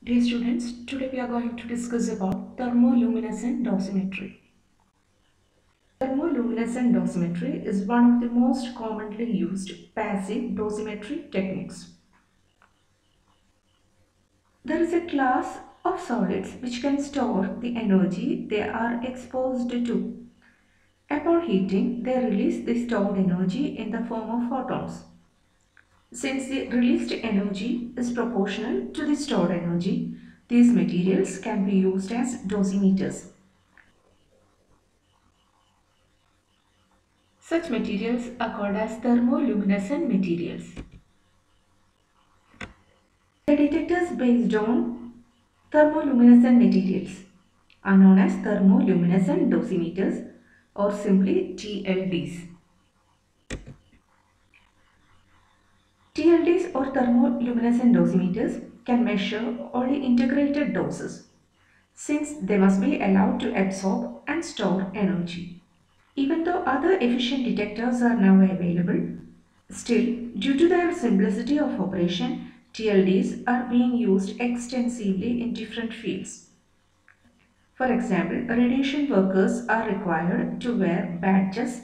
Dear students, today we are going to discuss about thermoluminescent dosimetry. Thermoluminescent dosimetry is one of the most commonly used passive dosimetry techniques. There is a class of solids which can store the energy they are exposed to. Upon heating, they release the stored energy in the form of photons. Since the released energy is proportional to the stored energy, these materials can be used as dosimeters. Such materials are called as thermoluminescent materials. The detectors based on thermoluminescent materials are known as thermoluminescent dosimeters or simply TLDs. TLDs or thermoluminescent dosimeters can measure only integrated doses since they must be allowed to absorb and store energy. Even though other efficient detectors are now available, still, due to their simplicity of operation, TLDs are being used extensively in different fields. For example, radiation workers are required to wear badges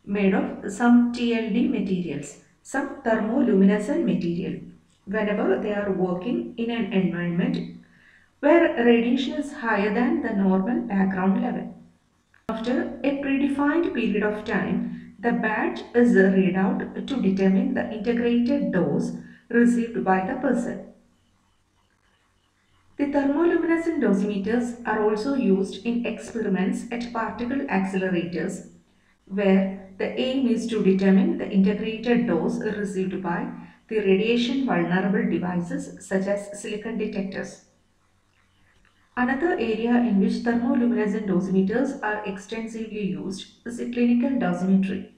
made of some TLD materials, some thermoluminescent material, whenever they are working in an environment where radiation is higher than the normal background level. After a predefined period of time, the badge is read out to determine the integrated dose received by the person. The thermoluminescent dosimeters are also used in experiments at particle accelerators, where the aim is to determine the integrated dose received by the radiation vulnerable devices such as silicon detectors. Another area in which thermoluminescent dosimeters are extensively used is in clinical dosimetry.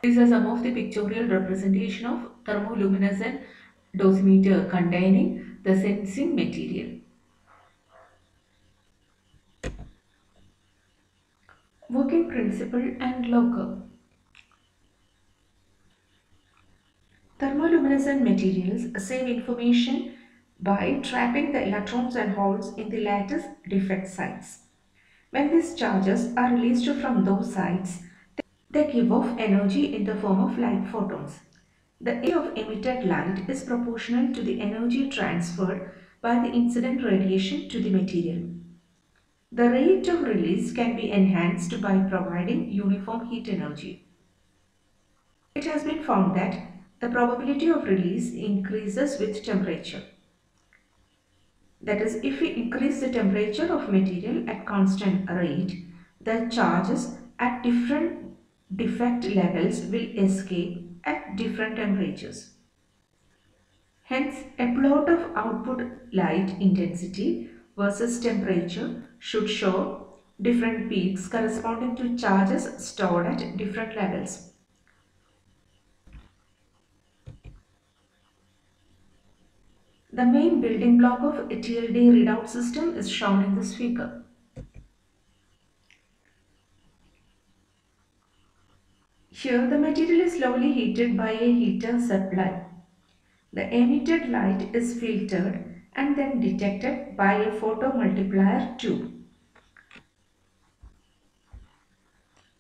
These are some of the pictorial representation of thermoluminescent dosimeter containing the sensing material. Working principle and local. Thermoluminescent materials save information by trapping the electrons and holes in the lattice defect sites. When these charges are released from those sites, they give off energy in the form of light photons. The energy of emitted light is proportional to the energy transferred by the incident radiation to the material. The rate of release can be enhanced by providing uniform heat energy. It has been found that the probability of release increases with temperature. That is, if we increase the temperature of material at constant rate, the charges at different defect levels will escape at different temperatures. Hence, a plot of output light intensity versus temperature should show different peaks corresponding to charges stored at different levels. The main building block of a TLD readout system is shown in this figure. Here the material is slowly heated by a heater supply. The emitted light is filtered and then detected by a photomultiplier tube.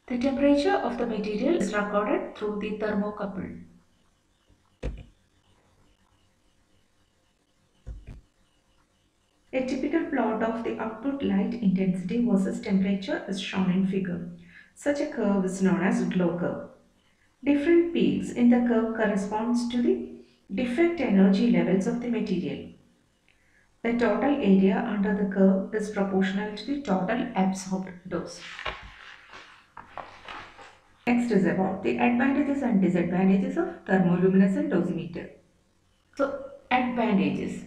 The temperature of the material is recorded through the thermocouple. A typical plot of the output light intensity versus temperature is shown in figure. Such a curve is known as glow curve. Different peaks in the curve corresponds to the defect energy levels of the material. The total area under the curve is proportional to the total absorbed dose. Next is about the advantages and disadvantages of thermoluminescent dosimeter. So, advantages.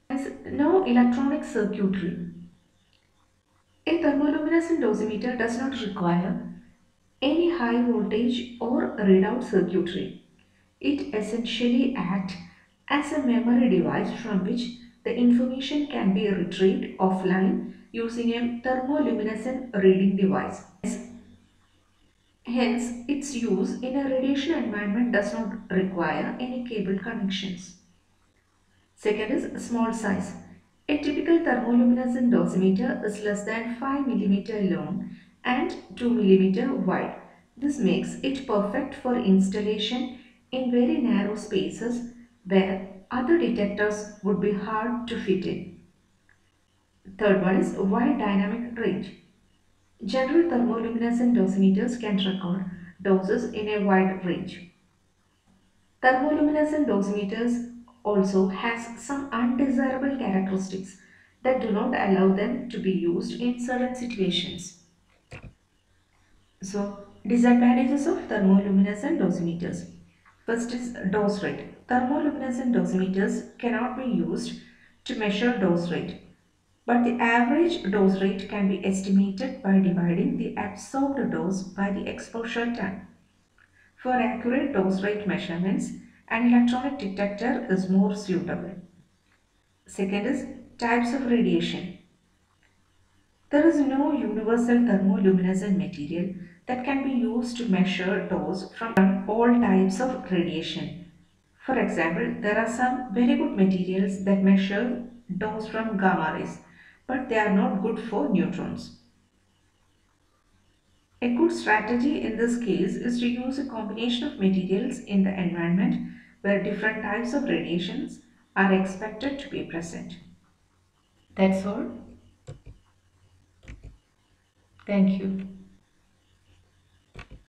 There is no electronic circuitry. A thermoluminescent dosimeter does not require any high voltage or readout circuitry. It essentially acts as a memory device from which the information can be retrieved offline using a thermoluminescent reading device. Hence, its use in a radiation environment does not require any cable connections. Second is small size. A typical thermoluminescent dosimeter is less than 5 millimeter long and 2 millimeter wide. This makes it perfect for installation in very narrow spaces where other detectors would be hard to fit in. Third one is wide dynamic range. General thermoluminescent dosimeters can record doses in a wide range. Thermoluminescent dosimeters also has some undesirable characteristics that do not allow them to be used in certain situations. So, disadvantages of thermoluminescent dosimeters. First is dose rate. Thermoluminescent dosimeters cannot be used to measure dose rate, but the average dose rate can be estimated by dividing the absorbed dose by the exposure time. For accurate dose rate measurements, an electronic detector is more suitable. Second is types of radiation. There is no universal thermoluminescent material that can be used to measure dose from all types of radiation. For example, there are some very good materials that measure dose from gamma rays, but they are not good for neutrons. A good strategy in this case is to use a combination of materials in the environment where different types of radiations are expected to be present. That's all. Thank you.